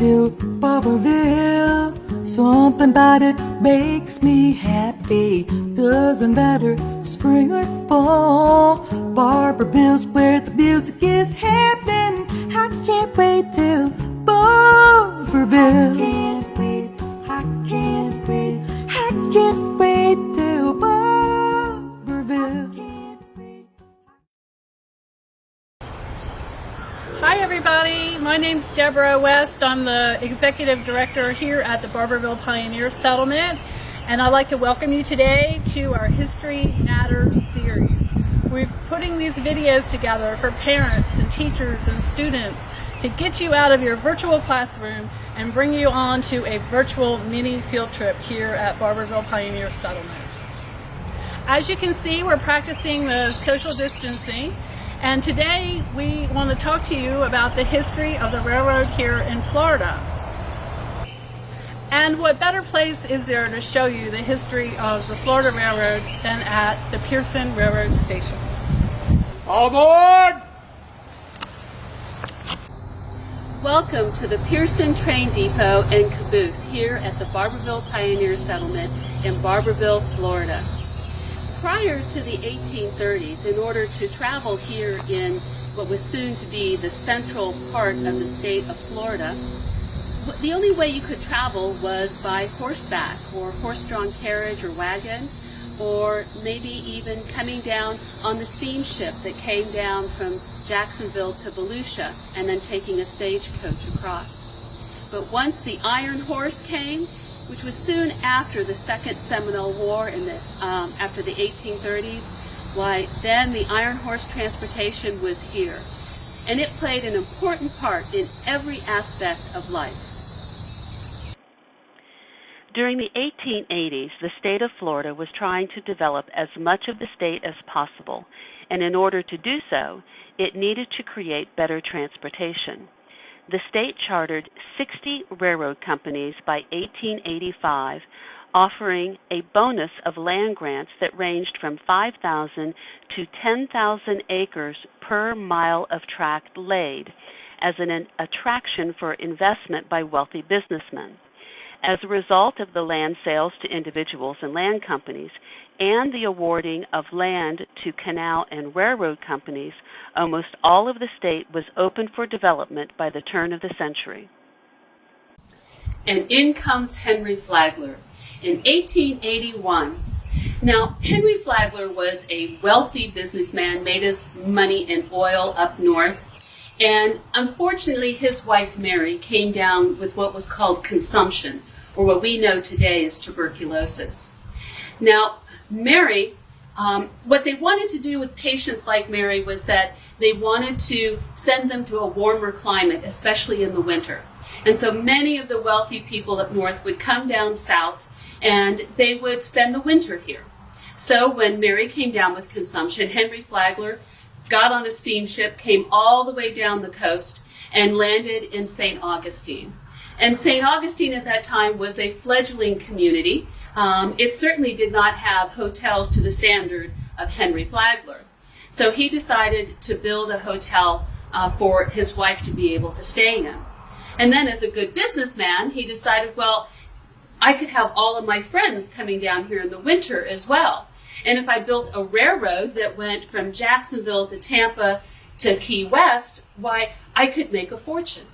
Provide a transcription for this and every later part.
to Barberville. Something about it makes me happy. Doesn't matter spring or fall. Barberville's where the music is happening. I can't wait till Barberville. I can't wait, I can't wait, I can't wait till Barberville. Hi everybody, my name's Deborah West. I'm the Executive Director here at the Barberville Pioneer Settlement, and I'd like to welcome you today to our History Matters series. We're putting these videos together for parents and teachers and students to get you out of your virtual classroom and bring you on to a virtual mini field trip here at Barberville Pioneer Settlement. As you can see, we're practicing the social distancing. And today we want to talk to you about the history of the railroad here in Florida. And what better place is there to show you the history of the Florida Railroad than at the Pierson Railroad Station? All aboard! Welcome to the Pierson Train Depot and caboose here at the Barberville Pioneer Settlement in Barberville, Florida. Prior to the 1830s, in order to travel here in what was soon to be the central part of the state of Florida, the only way you could travel was by horseback or horse-drawn carriage or wagon, or maybe even coming down on the steamship that came down from Jacksonville to Volusia and then taking a stagecoach across. But once the iron horse came, which was soon after the Second Seminole War after the 1830s, why, then the iron horse transportation was here. And it played an important part in every aspect of life. During the 1880s, the state of Florida was trying to develop as much of the state as possible, and in order to do so, it needed to create better transportation. The state chartered 60 railroad companies by 1885, offering a bonus of land grants that ranged from 5,000 to 10,000 acres per mile of track laid as an attraction for investment by wealthy businessmen. As a result of the land sales to individuals and land companies and the awarding of land to canal and railroad companies, almost all of the state was open for development by the turn of the century. And in comes Henry Flagler in 1881. Now, Henry Flagler was a wealthy businessman, made his money in oil up north, and unfortunately his wife Mary came down with what was called consumption, or what we know today as tuberculosis. Now, Mary, what they wanted to do with patients like Mary was that they wanted to send them to a warmer climate, especially in the winter. And so many of the wealthy people up north would come down south and they would spend the winter here. So when Mary came down with consumption, Henry Flagler got on a steamship, came all the way down the coast, and landed in St. Augustine. And St. Augustine at that time was a fledgling community. It certainly did not have hotels to the standard of Henry Flagler. So he decided to build a hotel for his wife to be able to stay in. And then as a good businessman, he decided, well, I could have all of my friends coming down here in the winter as well. And if I built a railroad that went from Jacksonville to Tampa to Key West, why, I could make a fortune.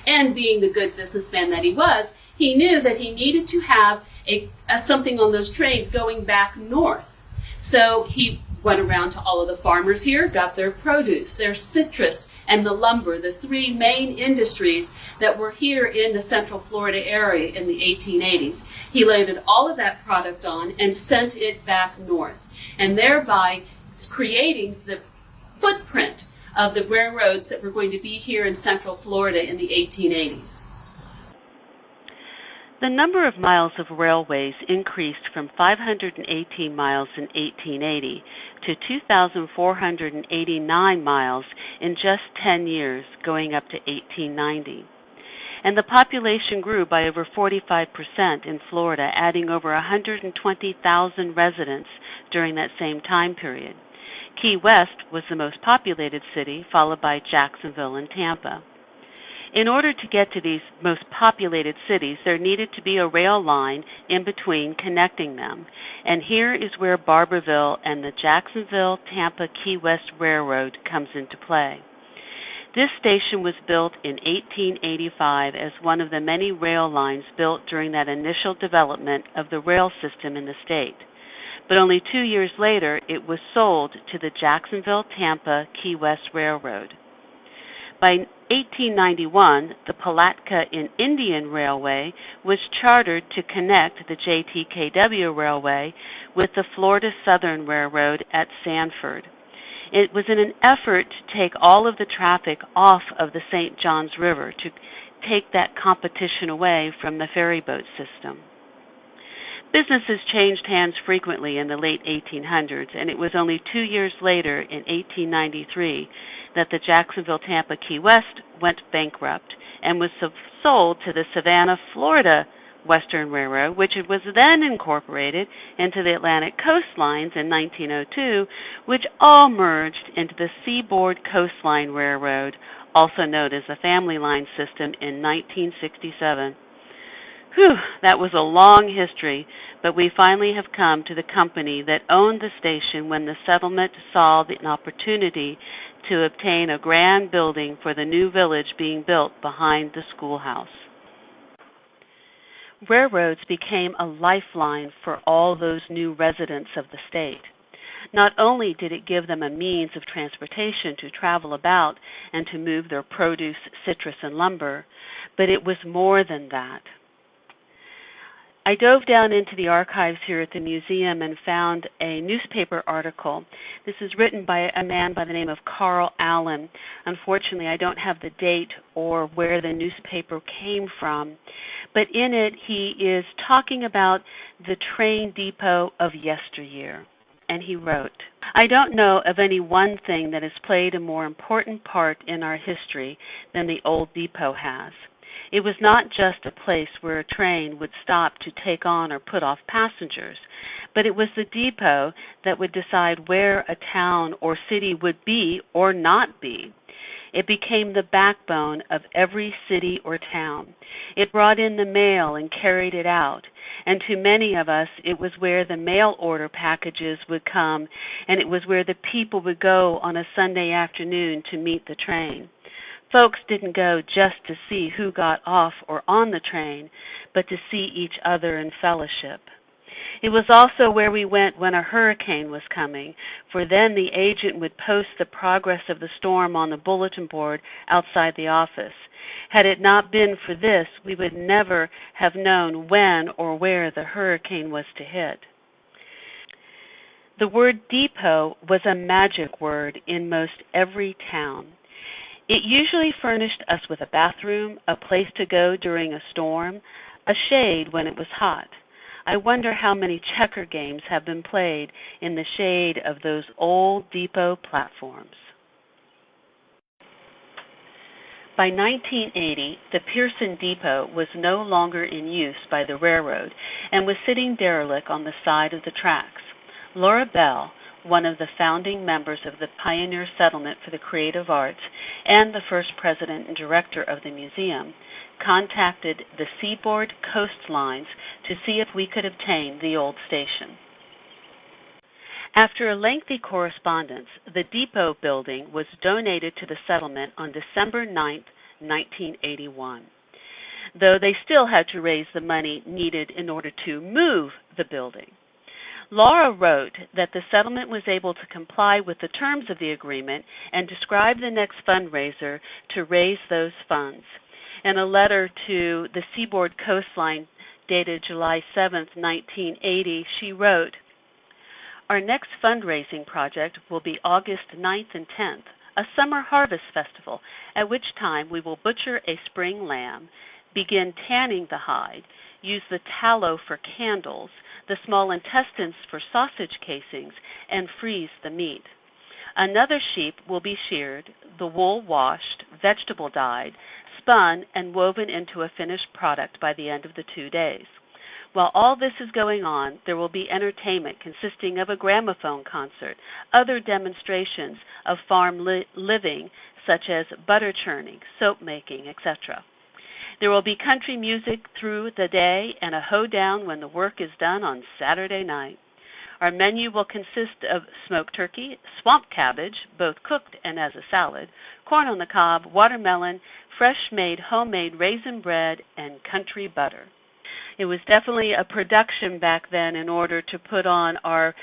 And being the good businessman that he was, he knew that he needed to have something on those trains going back north. So he went around to all of the farmers here, got their produce, their citrus, and the lumber, the three main industries that were here in the Central Florida area in the 1880s. He loaded all of that product on and sent it back north, and thereby creating the footprint of the railroads that were going to be here in Central Florida in the 1880s. The number of miles of railways increased from 518 miles in 1880 to 2,489 miles in just 10 years, going up to 1890. And the population grew by over 45% in Florida, adding over 120,000 residents during that same time period. Key West was the most populated city, followed by Jacksonville and Tampa. In order to get to these most populated cities, there needed to be a rail line in between connecting them. And here is where Barberville and the Jacksonville, Tampa, Key West Railroad comes into play. This station was built in 1885 as one of the many rail lines built during that initial development of the rail system in the state. But only 2 years later, it was sold to the Jacksonville, Tampa, Key West Railroad. By 1891, the Palatka and Indian Railway was chartered to connect the JTKW Railway with the Florida Southern Railroad at Sanford. It was in an effort to take all of the traffic off of the St. Johns River, to take that competition away from the ferry boat system. Businesses changed hands frequently in the late 1800s, and it was only 2 years later, in 1893, that the Jacksonville, Tampa, Key West went bankrupt and was sold to the Savannah, Florida Western Railroad, which was then incorporated into the Atlantic Coastlines in 1902, which all merged into the Seaboard Coastline Railroad, also known as the Family Line System, in 1967. Whew, that was a long history, but we finally have come to the company that owned the station when the settlement saw an opportunity to obtain a grand building for the new village being built behind the schoolhouse. Railroads became a lifeline for all those new residents of the state. Not only did it give them a means of transportation to travel about and to move their produce, citrus, and lumber, but it was more than that. I dove down into the archives here at the museum and found a newspaper article. This is written by a man by the name of Carl Allen. Unfortunately, I don't have the date or where the newspaper came from, but in it he is talking about the train depot of yesteryear. And he wrote, "I don't know of any one thing that has played a more important part in our history than the old depot has. It was not just a place where a train would stop to take on or put off passengers, but it was the depot that would decide where a town or city would be or not be. It became the backbone of every city or town. It brought in the mail and carried it out, and to many of us it was where the mail order packages would come, and it was where the people would go on a Sunday afternoon to meet the train. Folks didn't go just to see who got off or on the train, but to see each other in fellowship. It was also where we went when a hurricane was coming, for then the agent would post the progress of the storm on the bulletin board outside the office. Had it not been for this, we would never have known when or where the hurricane was to hit." The word depot was a magic word in most every town. It usually furnished us with a bathroom, a place to go during a storm, a shade when it was hot. I wonder how many checker games have been played in the shade of those old depot platforms. By 1980, the Pierson Depot was no longer in use by the railroad and was sitting derelict on the side of the tracks. Laura Bell, one of the founding members of the Pioneer Settlement for the Creative Arts and the first president and director of the museum, contacted the Seaboard Coastlines to see if we could obtain the old station. After a lengthy correspondence, the depot building was donated to the settlement on December 9, 1981, though they still had to raise the money needed in order to move the building. Laura wrote that the settlement was able to comply with the terms of the agreement and described the next fundraiser to raise those funds. In a letter to the Seaboard Coastline dated July 7, 1980, she wrote, "Our next fundraising project will be August 9th and 10th, a summer harvest festival, at which time we will butcher a spring lamb, begin tanning the hide, use the tallow for candles, the small intestines for sausage casings, and freeze the meat. Another sheep will be sheared, the wool washed, vegetable dyed, spun, and woven into a finished product by the end of the 2 days. While all this is going on, there will be entertainment consisting of a gramophone concert, other demonstrations of farm living, such as butter churning, soap making, etc. There will be country music through the day and a hoedown when the work is done on Saturday night. Our menu will consist of smoked turkey, swamp cabbage, both cooked and as a salad, corn on the cob, watermelon, fresh-made homemade raisin bread, and country butter. It was definitely a production back then in order to put on our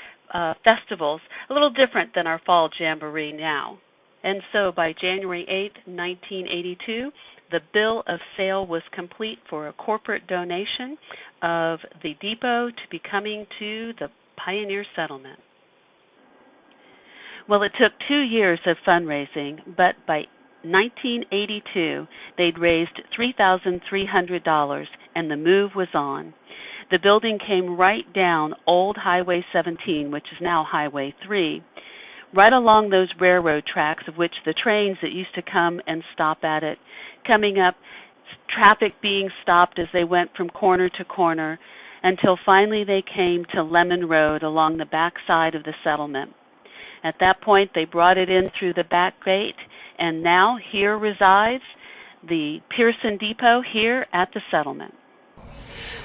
festivals, a little different than our fall jamboree now. And so by January 8, 1982, the bill of sale was complete for a corporate donation of the depot to be coming to the Pioneer Settlement. Well, it took 2 years of fundraising, but by 1982, they'd raised $3,300 and the move was on. The building came right down Old Highway 17, which is now Highway 3, right along those railroad tracks of which the trains that used to come and stop at it, coming up, traffic being stopped as they went from corner to corner, until finally they came to Lemon Road along the back side of the settlement. At that point, they brought it in through the back gate, and now here resides the Pierson Depot here at the settlement.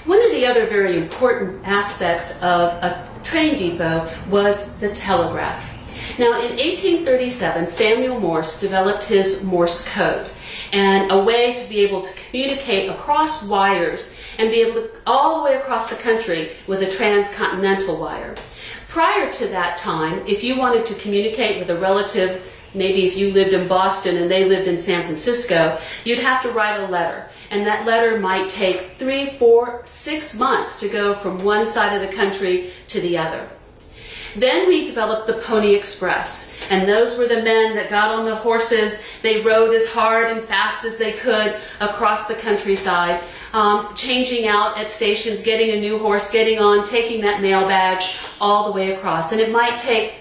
One of the other very important aspects of a train depot was the telegraph. Now, in 1837, Samuel Morse developed his Morse code, and a way to be able to communicate across wires and be able to all the way across the country with a transcontinental wire. Prior to that time, if you wanted to communicate with a relative, maybe if you lived in Boston and they lived in San Francisco, you'd have to write a letter. And that letter might take 3, 4, 6 months to go from one side of the country to the other. Then we developed the Pony Express, and those were the men that got on the horses. They rode as hard and fast as they could across the countryside, changing out at stations, getting a new horse, getting on, taking that mail bag all the way across. And it might take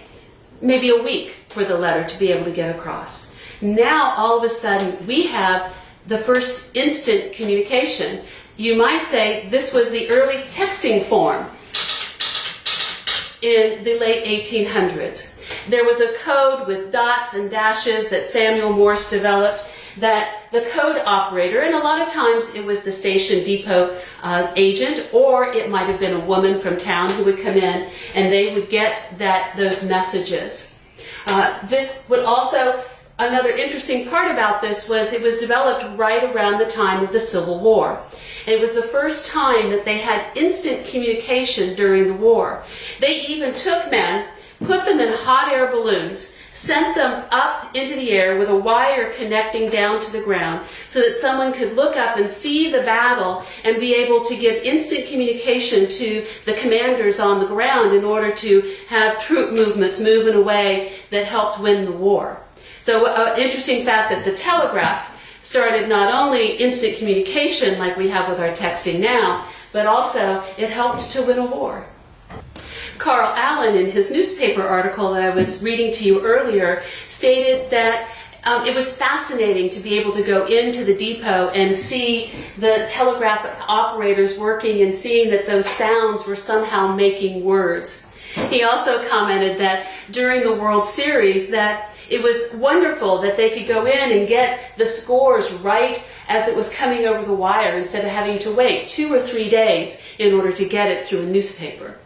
maybe a week for the letter to be able to get across. Now, all of a sudden, we have the first instant communication. You might say this was the early texting form. In the late 1800s. There was a code with dots and dashes that Samuel Morse developed that the code operator, and a lot of times it was the station depot agent, or it might have been a woman from town who would come in and they would get those messages. This would also, another interesting part about this was it was developed right around the time of the Civil War. It was the first time that they had instant communication during the war. They even took men, put them in hot air balloons, sent them up into the air with a wire connecting down to the ground so that someone could look up and see the battle and be able to give instant communication to the commanders on the ground in order to have troop movements move in a way that helped win the war. So an interesting fact that the telegraph started not only instant communication like we have with our texting now, but also it helped to win a war. Carl Allen, in his newspaper article that I was reading to you earlier, stated that it was fascinating to be able to go into the depot and see the telegraph operators working and seeing that those sounds were somehow making words. He also commented that during the World Series that it was wonderful that they could go in and get the scores right as it was coming over the wire instead of having to wait 2 or 3 days in order to get it through a newspaper.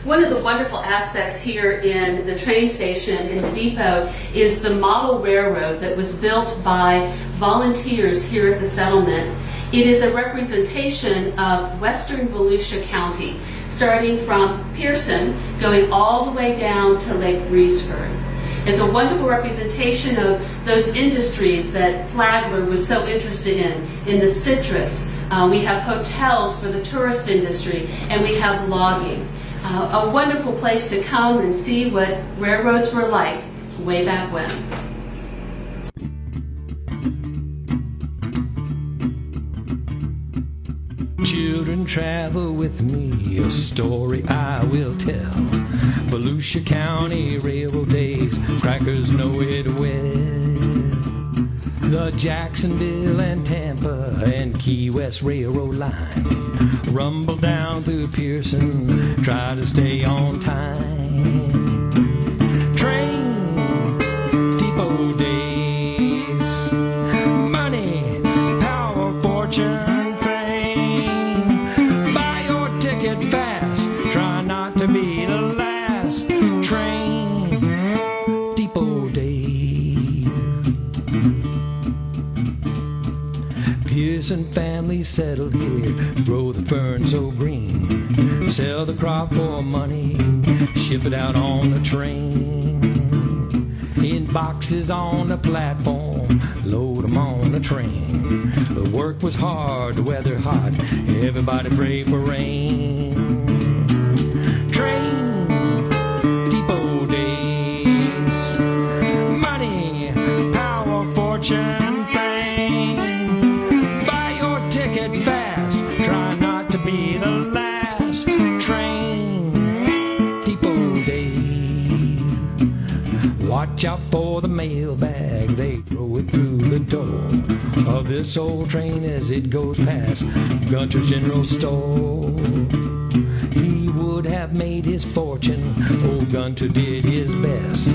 One of the wonderful aspects here in the train station in the depot is the model railroad that was built by volunteers here at the settlement. It is a representation of western Volusia County, starting from Pierson, going all the way down to Lake Breezeford. It's a wonderful representation of those industries that Flagler was so interested in the citrus. We have hotels for the tourist industry, and we have logging. A wonderful place to come and see what railroads were like way back when. Children, travel with me, a story I will tell. Volusia County Railroad days, crackers know it well. The Jacksonville and Tampa and Key West Railroad line rumble down through Pierson, try to stay on time. Train depot day Pierson family settled here, grow the fern so green, sell the crop for money, ship it out on the train. In boxes on the platform, load them on the train. The work was hard, the weather hot, everybody prayed for rain. Train depot days, money, power, fortune, fame. Buy your ticket fast, try not to be the last. Train depot days. Watch out for the mailbag, they throw it through the door of this old train as it goes past Gunter's General Store. He would have made his fortune, old Gunter did his best.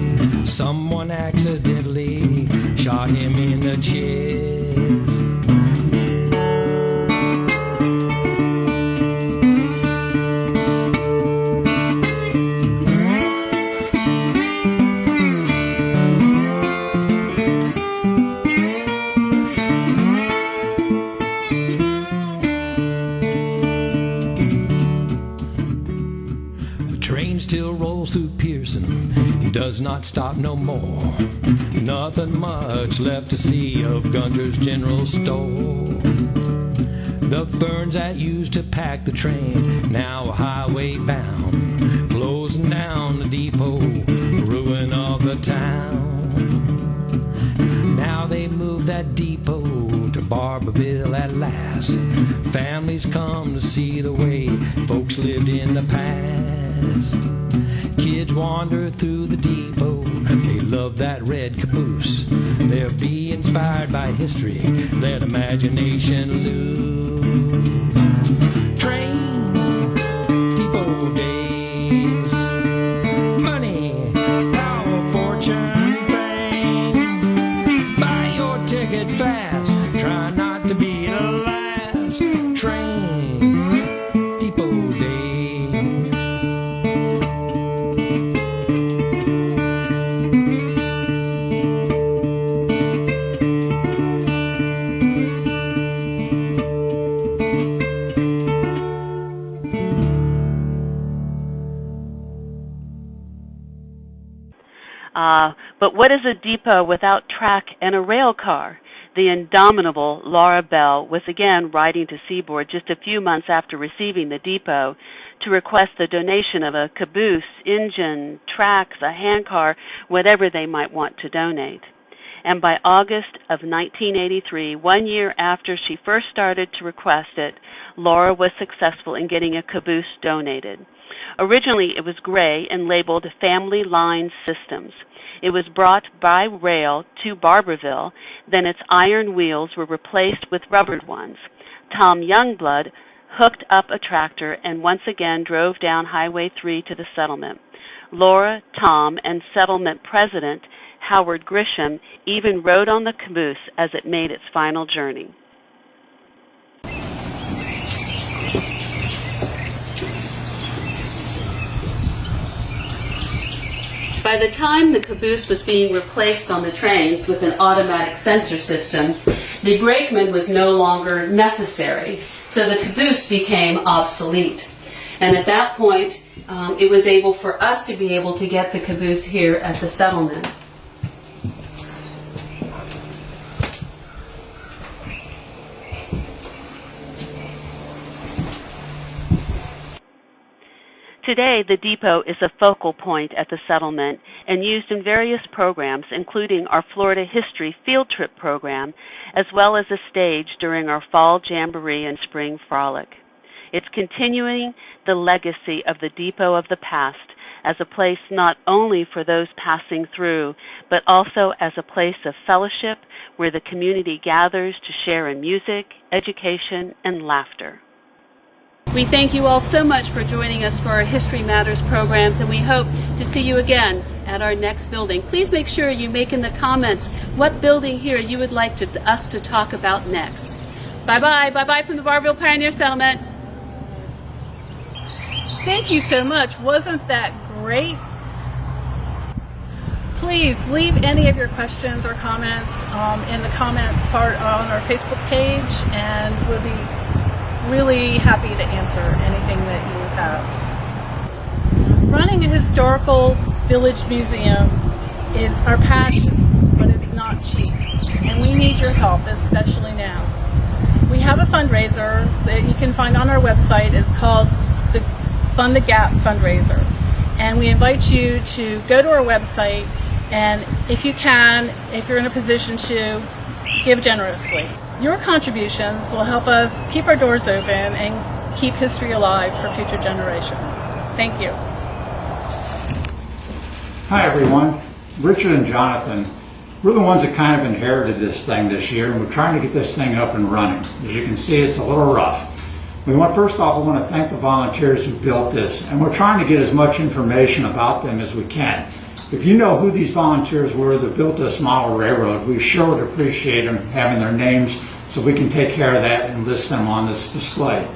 Someone accidentally shot him in the chest. Still rolls through Pierson, does not stop no more. Nothing much left to see of Gunter's General Store. The ferns that used to pack the train, now highway bound, closing down the depot, ruin of the town. Now they moved that depot to Barberville at last. Families come to see the way folks lived in the past. Kids wander through the depot, they love that red caboose. They'll be inspired by history, let imagination loose. Train depot days, money, power, fortune, fame. Buy your ticket fast, try not to be the last. Train depot days. But what is a depot without track and a rail car? The indomitable Laura Bell was again riding to Seaboard just a few months after receiving the depot to request the donation of a caboose, engine, tracks, a handcar, whatever they might want to donate. And by August of 1983, 1 year after she first started to request it, Laura was successful in getting a caboose donated. Originally, it was gray and labeled Family Line Systems. It was brought by rail to Barberville, then its iron wheels were replaced with rubbered ones. Tom Youngblood hooked up a tractor and once again drove down Highway 3 to the settlement. Laura, Tom, and settlement president Howard Grisham even rode on the caboose as it made its final journey. By the time the caboose was being replaced on the trains with an automatic sensor system, the brakeman was no longer necessary, so the caboose became obsolete. And at that point, it was able for us to be able to get the caboose here at the settlement. Today, the depot is a focal point at the settlement and used in various programs, including our Florida History Field Trip program, as well as a stage during our Fall Jamboree and Spring Frolic. It's continuing the legacy of the depot of the past as a place not only for those passing through, but also as a place of fellowship where the community gathers to share in music, education, and laughter. We thank you all so much for joining us for our History Matters programs, and we hope to see you again at our next building. Please make sure you make in the comments what building here you would like us to talk about next. Bye-bye. Bye-bye from the Barberville Pioneer Settlement. Thank you so much. Wasn't that great? please leave any of your questions or comments in the comments part on our Facebook page, and we'll be really happy to answer anything that you have. Running a historical village museum is our passion, but it's not cheap, and we need your help, especially now. We have a fundraiser that you can find on our website. It's called the Fund the Gap Fundraiser, and we invite you to go to our website, and if you can, if you're in a position to, give generously. Your contributions will help us keep our doors open and keep history alive for future generations. Thank you. Hi everyone, Richard and Jonathan. We're the ones that kind of inherited this thing this year, and we're trying to get this thing up and running. As you can see, it's a little rough. First off, I want to thank the volunteers who built this, and we're trying to get as much information about them as we can. If you know who these volunteers were that built this model railroad, we sure would appreciate them having their names so we can take care of that and list them on this display.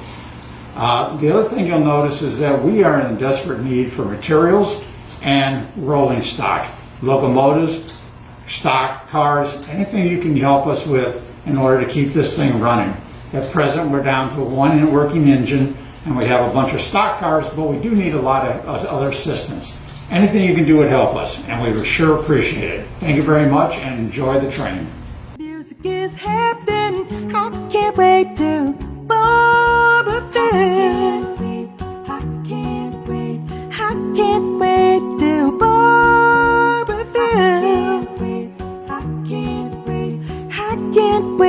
The other thing you'll notice is that we are in desperate need for materials and rolling stock, locomotives, stock cars, anything you can help us with in order to keep this thing running. At present, we're down to one working engine, and we have a bunch of stock cars, but we do need a lot of other assistance. Anything you can do would help us, and we would sure appreciate it. Thank you very much, and enjoy the train. Music is happening. I can't wait to Barberville. I can't wait. I can't wait to Barberville. I can't wait. I can't wait.